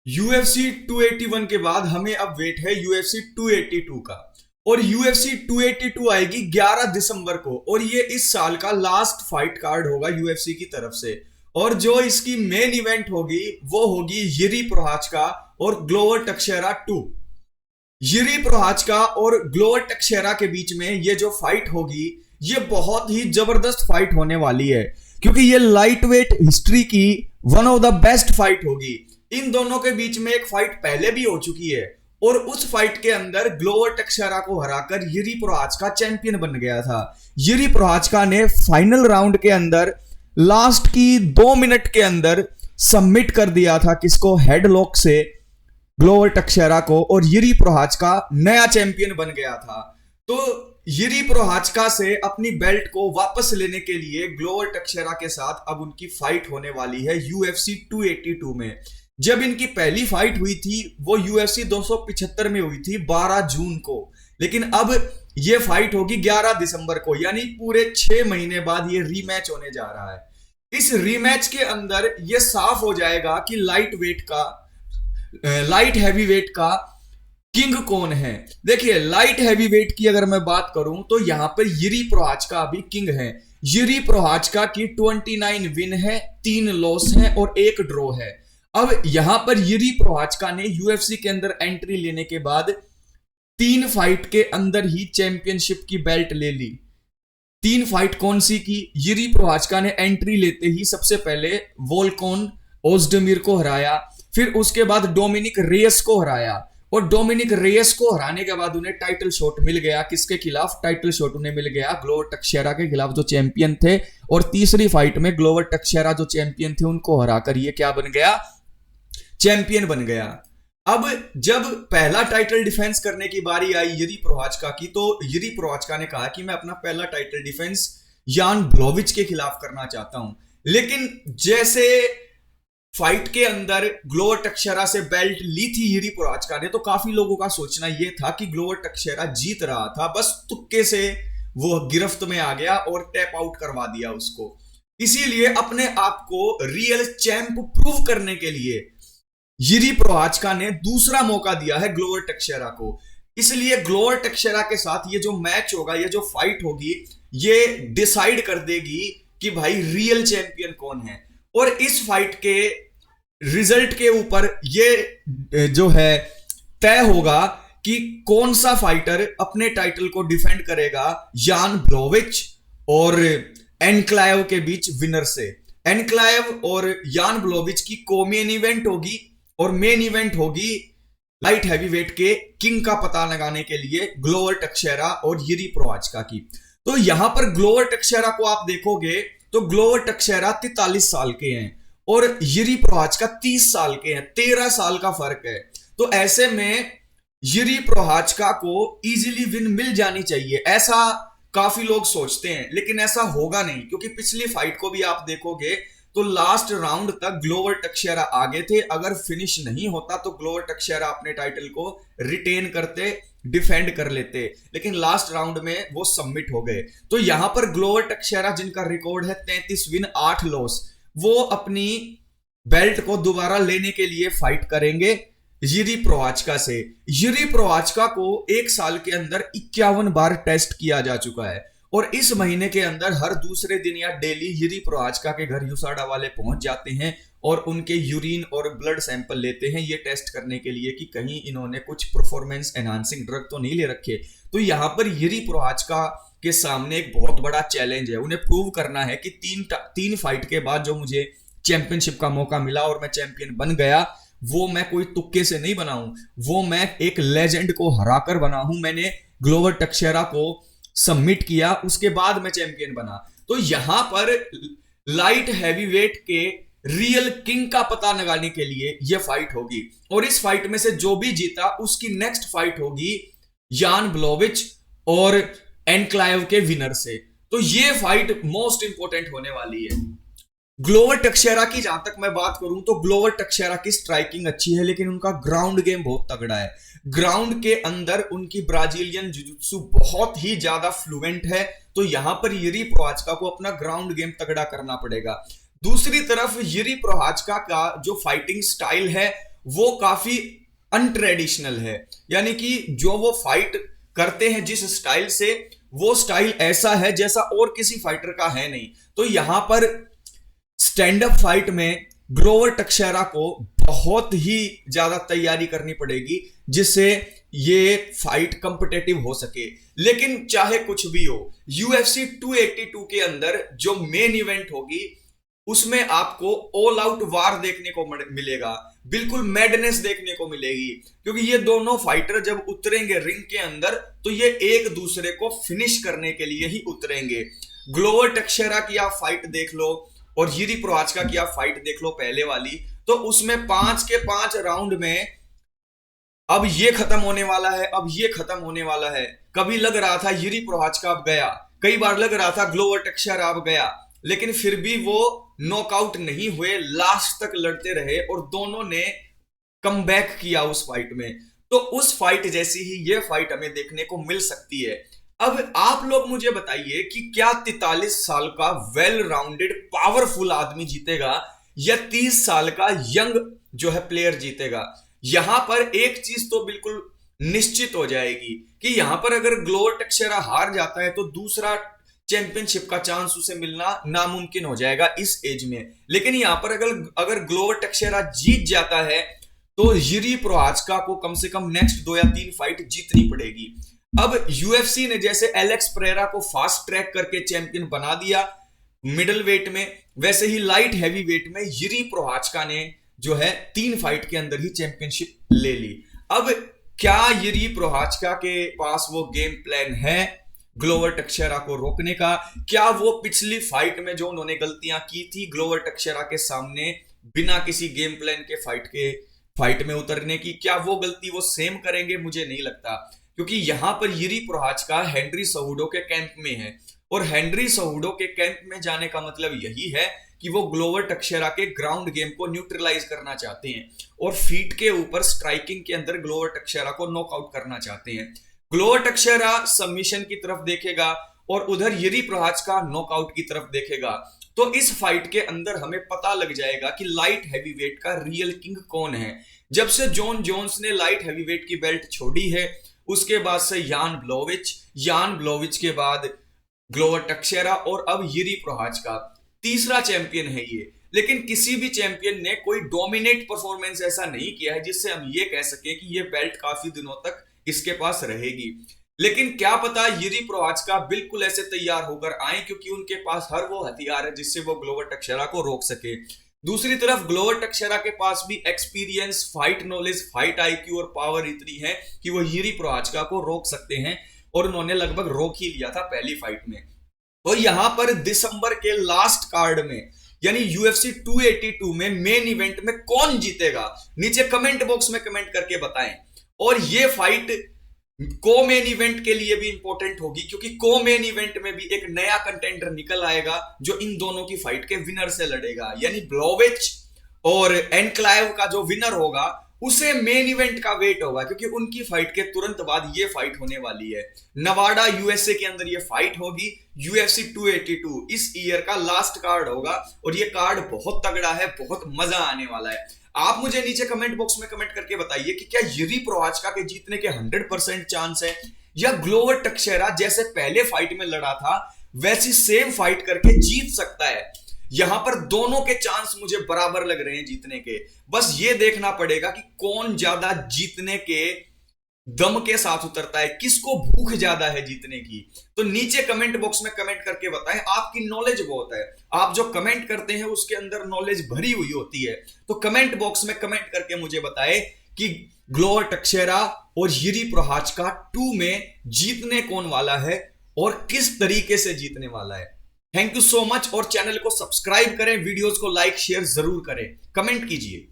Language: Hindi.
UFC 281 के बाद हमें अब वेट है UFC 282 का। और UFC 282 आएगी 11 दिसंबर को और ये इस साल का लास्ट फाइट कार्ड होगा UFC की तरफ से। और जो इसकी मेन इवेंट होगी वो होगी यिरी प्रोहात्स्का और ग्लोवर टेक्शेरा 2। यिरी प्रोहात्स्का और ग्लोवर टेक्शेरा के बीच में ये जो फाइट होगी ये बहुत ही जबरदस्त फाइट होने वाली है, क्योंकि ये लाइट वेट हिस्ट्री की one of the best fight होगी। इन दोनों के बीच में एक फाइट पहले भी हो चुकी है और उस फाइट के अंदर ग्लोवर टेक्शेरा को हराकर यिरी प्रोहात्स्का चैंपियन बन गया था। यिरी प्रोहात्स्का ने फाइनल राउंड के अंदर लास्ट की 2 मिनट के अंदर सबमिट कर दिया था किसको, हेडलॉक से ग्लोवर टेक्शेरा को, और यिरी प्रोहात्स्का नया चैंपियन बन गया था। तो यिरी प्रोहात्स्का से अपनी बेल्ट को वापस लेने के लिए ग्लोवर टेक्शेरा के साथ अब उनकी फाइट होने वाली है UFC 282 में। जब इनकी पहली फाइट हुई थी वो UFC 275 में हुई थी 12 जून को, लेकिन अब ये फाइट होगी 11 दिसंबर को, यानी पूरे 6 महीने बाद ये रीमैच होने जा रहा है। इस रीमैच के अंदर ये साफ हो जाएगा कि लाइट हैवी वेट का किंग कौन है। देखिए, लाइट हैवी वेट की अगर मैं बात करूं तो यहां पर यिरी प्रोहात्स्का अभी किंग है। यिरी प्रोहात्स्का की 29 विन है, 3 लॉस है और 1 ड्रॉ है। अब यहां पर यिरी प्रोहात्स्का ने UFC के अंदर एंट्री लेने के बाद 3 फाइट के अंदर ही चैंपियनशिप की बेल्ट ले ली। 3 फाइट कौन सी की? यिरी प्रोहात्स्का ने एंट्री लेते ही सबसे पहले वोल्कोन ओज़्डमिर को हराया, फिर उसके बाद डोमिनिक रेयस को हराया, और डोमिनिक रेयस को हराने के बाद उन्हें टाइटल शॉट मिल गया। किसके खिलाफ टाइटल शॉट उन्हें मिल गया? ग्लोवर टेक्शेरा के खिलाफ जो चैंपियन थे। और तीसरी फाइट में ग्लोवर टेक्शेरा जो चैंपियन थे उनको हराकर ये क्या बन गया? चैंपियन बन गया। अब जब पहला टाइटल डिफेंस करने की बारी आई यिरी प्रोहात्स्का की, तो यिरी प्रोहात्स्का ने कहा कि मैं अपना पहला टाइटल डिफेंस यान ब्लॉविच के खिलाफ करना चाहता हूं। लेकिन जैसे फाइट के अंदर ग्लोवर टेक्शेरा से बेल्ट ली थी यिरी प्रोहात्स्का ने, तो काफी लोगों का सोचना यह था कि ग्लोवर टेक्शेरा जीत रहा था, बस तुक्के से वो गिरफ्त में आ गया और टैप आउट करवा दिया उसको। इसीलिए अपने आप को रियल चैंप प्रूव करने के लिए यिरी प्रोहात्स्का ने दूसरा मौका दिया है ग्लोवर टेक्शेरा को। इसलिए ग्लोवर टेक्शेरा के साथ ये जो मैच होगा, ये जो फाइट होगी, ये डिसाइड कर देगी कि भाई रियल चैंपियन कौन है। और इस फाइट के रिजल्ट के ऊपर ये जो है तय होगा कि कौन सा फाइटर अपने टाइटल को डिफेंड करेगा यान ब्लॉविच और एनक्लाइव के बीच विनर से। एनक्लाइव और यान ब्लॉविच की को-मेन इवेंट होगी और मेन इवेंट होगी लाइट हैवीवेट के किंग का पता लगाने के लिए ग्लोवर टेक्शेरा और यिरी प्रोहात्स्का की। तो यहां पर ग्लोवर टेक्शेरा को आप देखोगे तो ग्लोवर टेक्शेरा 43 साल के हैं और यिरी प्रोहात्स्का 30 साल के हैं, 13 साल का फर्क है। तो ऐसे में यिरी प्रोहात्स्का को इजीली विन मिल जानी चाहिए, ऐसा काफी लोग सोचते हैं, लेकिन ऐसा होगा नहीं, क्योंकि पिछली फाइट को भी आप देखोगे तो लास्ट राउंड तक ग्लोवर टेक्शेरा आगे थे। अगर फिनिश नहीं होता तो ग्लोवर टेक्शेरा अपने टाइटल को रिटेन करते, डिफेंड कर लेते, लेकिन लास्ट राउंड में वो सबमिट हो गए। तो यहां पर ग्लोवर टेक्शेरा, जिनका रिकॉर्ड है 33 विन 8 लॉस, वो अपनी बेल्ट को दोबारा लेने के लिए फाइट करेंगे यिरी प्रोहात्स्का से। यिरी प्रोहात्स्का को 1 साल के अंदर 51 बार टेस्ट किया जा चुका है और इस महीने के अंदर हर दूसरे दिन या डेली यिरी प्रोहात्स्का के घर यूसाडा वाले पहुंच जाते हैं और उनके यूरिन और ब्लड सैंपल लेते हैं, ये टेस्ट करने के लिए कि कहीं इन्होंने कुछ परफॉर्मेंस एनहांसिंग ड्रग तो नहीं ले रखे। तो यहां पर यिरी प्रोहात्स्का के सामने एक बहुत बड़ा चैलेंज है। उन्हें प्रूव करना है कि तीन फाइट के बाद जो मुझे चैंपियनशिप का मौका मिला और मैं चैंपियन बन गया, वो मैं कोई तुक्के से नहीं बना हूं, वो मैं एक लेजेंड को हराकर बना हूं। मैंने ग्लोवर टेक्शेरा को सबमिट किया, उसके बाद मैं चैंपियन बना। तो यहां पर लाइट हैवीवेट के रियल किंग का पता लगाने के लिए यह फाइट होगी और इस फाइट में से जो भी जीता उसकी नेक्स्ट फाइट होगी यान ब्लॉविच और एनक्लाइव के विनर से। तो ये फाइट मोस्ट इंपोर्टेंट होने वाली है। ग्लोवर टेक्शेरा की जहां तक मैं बात करूं तो ग्लोवर टेक्शेरा की स्ट्राइकिंग अच्छी है, लेकिन उनका ग्राउंड गेम बहुत तगड़ा है। ग्राउंड के अंदर उनकी ब्राजीलियन जुजुत्सु बहुत ही ज्यादा फ्लुएंट है, तो यहां पर यिरी प्रोहात्स्का को अपना ग्राउंड गेम तगड़ा करना पड़ेगा। दूसरी तरफ यिरी प्रोहात्स्का का जो फाइटिंग स्टाइल है वो काफी अनट्रेडिशनल है, यानी कि जो वो फाइट करते हैं जिस स्टाइल से, वो स्टाइल ऐसा है जैसा और किसी फाइटर का है नहीं। तो यहां पर स्टैंड अप फाइट में ग्लोवर टक्शेरा को बहुत ही ज्यादा तैयारी करनी पड़ेगी जिससे ये फाइट कंपिटेटिव हो सके। लेकिन चाहे कुछ भी हो, UFC 282 के अंदर जो मेन इवेंट होगी उसमें आपको ऑल आउट वार देखने को मिलेगा, बिल्कुल मैडनेस देखने को मिलेगी, क्योंकि ये दोनों फाइटर जब उतरेंगे रिंग के अंदर तो ये एक दूसरे को फिनिश करने के लिए ही उतरेंगे। ग्लोवर टक्शेरा की आप फाइट देख लो और यूरी प्रोहात्स्का की आप फाइट देख लो पहले वाली, तो उसमें 5 के 5 राउंड में अब ये खत्म होने वाला है, अब ये खत्म होने वाला है। कभी लग रहा था यूरी प्रोहात्स्का अब गया, कई बार लग रहा था ग्लोवर टक्शेरा अब गया, लेकिन फिर भी वो नॉकआउट नहीं हुए, लास्ट तक लड़ते रहे और दोनों ने कमबैक किया उस फाइट में। तो उस फाइट जैसी ही ये फाइट हमें देखने को मिल सकती है। अब आप लोग मुझे बताइए कि क्या 43 साल का वेल राउंडेड पावरफुल आदमी जीतेगा या 30 साल का यंग जो है प्लेयर जीतेगा? यहां पर एक चीज तो बिल्कुल निश्चित हो जाएगी कि यहां पर अगर ग्लोवर टक्शेरा हार जाता है तो दूसरा चैंपियनशिप का चांस उसे मिलना नामुमकिन हो जाएगा इस एज में। लेकिन यहां पर अगर ग्लोवर टक्शेरा जीत जाता है तो यूरी प्रोहात्स्का को कम से कम नेक्स्ट 2 या 3 फाइट जीतनी पड़ेगी। अब यूएफसी ने जैसे एलेक्स परेरा को फास्ट ट्रैक करके चैंपियन बना दिया मिडिल वेट में, वैसे ही लाइट हैवी वेट में यूरी प्रोहात्स्का ने जो है 3 फाइट के अंदर ही चैंपियनशिप ले ली। अब क्या यूरी प्रोहात्स्का के पास वो गेम प्लान है ग्लोवर टक्शेरा को रोकने का? क्या वो पिछली फाइट में जो उन्होंने गलतियां की थी ग्लोवर टक्शेरा के सामने बिना किसी गेम प्लान के फाइट में उतरने की, क्या वो गलती वो सेम करेंगे? मुझे नहीं लगता, क्योंकि यहां पर यूरी प्रोहात्स्का हेनरी सेहुडो के कैंप में है और हेनरी सेहुडो के कैंप में जाने का मतलब यही है कि वो ग्लोवर टक्शेरा के ग्राउंड गेम को न्यूट्रलाइज करना चाहते हैं और फीट के ऊपर स्ट्राइकिंग के अंदर ग्लोवर टक्शेरा को नॉकआउट करना चाहते हैं। ग्लोवर टक्शेरा सबमिशन की तरफ देखेगा और उधर यूरी प्रोहात्स्का नॉकआउट की तरफ देखेगा। तो इस फाइट के अंदर हमें पता लग जाएगा कि लाइट हैवीवेट का रियल किंग कौन है। जब से जॉन जोन्स ने लाइट हैवीवेट की बेल्ट छोड़ी है उसके बाद से यान ब्लोविच के बाद ग्लोवर टक्शेरा और अब यूरी प्रोहात्स्का तीसरा चैंपियन है ये। लेकिन किसी भी चैंपियन ने कोई डोमिनेट परफॉर्मेंस ऐसा नहीं किया है जिससे हम ये कह सके कि ये बेल्ट काफी दिनों तक इसके पास रहेगी। लेकिन क्या पता यूरी प्रोहात्स्का बिल्कुल ऐसे तैयार होकर आए, क्योंकि उनके पास हर वो हथियार है जिससे वो ग्लोवर टक्शेरा को रोक सके। दूसरी तरफ ग्लोवर टक्शेरा के पास भी experience, fight knowledge, fight IQ और पावर इतनी है कि वो यूरी प्रोहात्स्का को रोक सकते हैं और उन्होंने लगभग रोक ही लिया था पहली फाइट में। तो यहां पर दिसंबर के लास्ट कार्ड में यानी UFC 282 में मेन इवेंट में कौन जीतेगा, नीचे कमेंट बॉक्स में कमेंट करके बताएं। और ये फाइट को मेन इवेंट के लिए भी इंपॉर्टेंट होगी, क्योंकि को मेन इवेंट में भी एक नया कंटेंडर निकल आएगा जो इन दोनों की फाइट के विनर से लड़ेगा, यानी ब्लोविच और एनक्लाइव का जो विनर होगा उसे मेन इवेंट का वेट होगा, क्योंकि उनकी फाइट के तुरंत बाद ये फाइट होने वाली है। नवाडा USA के अंदर ये फाइट होगी। UFC 282 इस ईयर का लास्ट कार्ड होगा और ये कार्ड बहुत तगड़ा है, बहुत मजा आने वाला है। आप मुझे नीचे कमेंट बॉक्स में कमेंट करके बताइए कि क्या यूरी प्रोहात्स्का के जीतने के 100% चांस है या ग्लोवर टक्शेरा जैसे पहले फाइट में लड़ा था वैसी सेम फाइट करके जीत सकता है। यहां पर दोनों के चांस मुझे बराबर लग रहे हैं जीतने के। बस ये देखना पड़ेगा कि कौन ज्यादा जीतने के दम के साथ उतरता है, किसको भूख ज्यादा है जीतने की। तो नीचे कमेंट बॉक्स में कमेंट करके बताएं। आपकी नॉलेज बहुत है, आप जो कमेंट करते हैं उसके अंदर नॉलेज भरी हुई होती है। तो कमेंट बॉक्स में कमेंट करके मुझे बताएं कि ग्लोवर टक्शेरा और यूरी प्रोहात्स्का 2 में जीतने कौन वाला है और किस तरीके से जीतने वाला है। थैंक यू सो मच और चैनल को सब्सक्राइब करें, वीडियोस को लाइक शेयर जरूर करें, कमेंट कीजिए।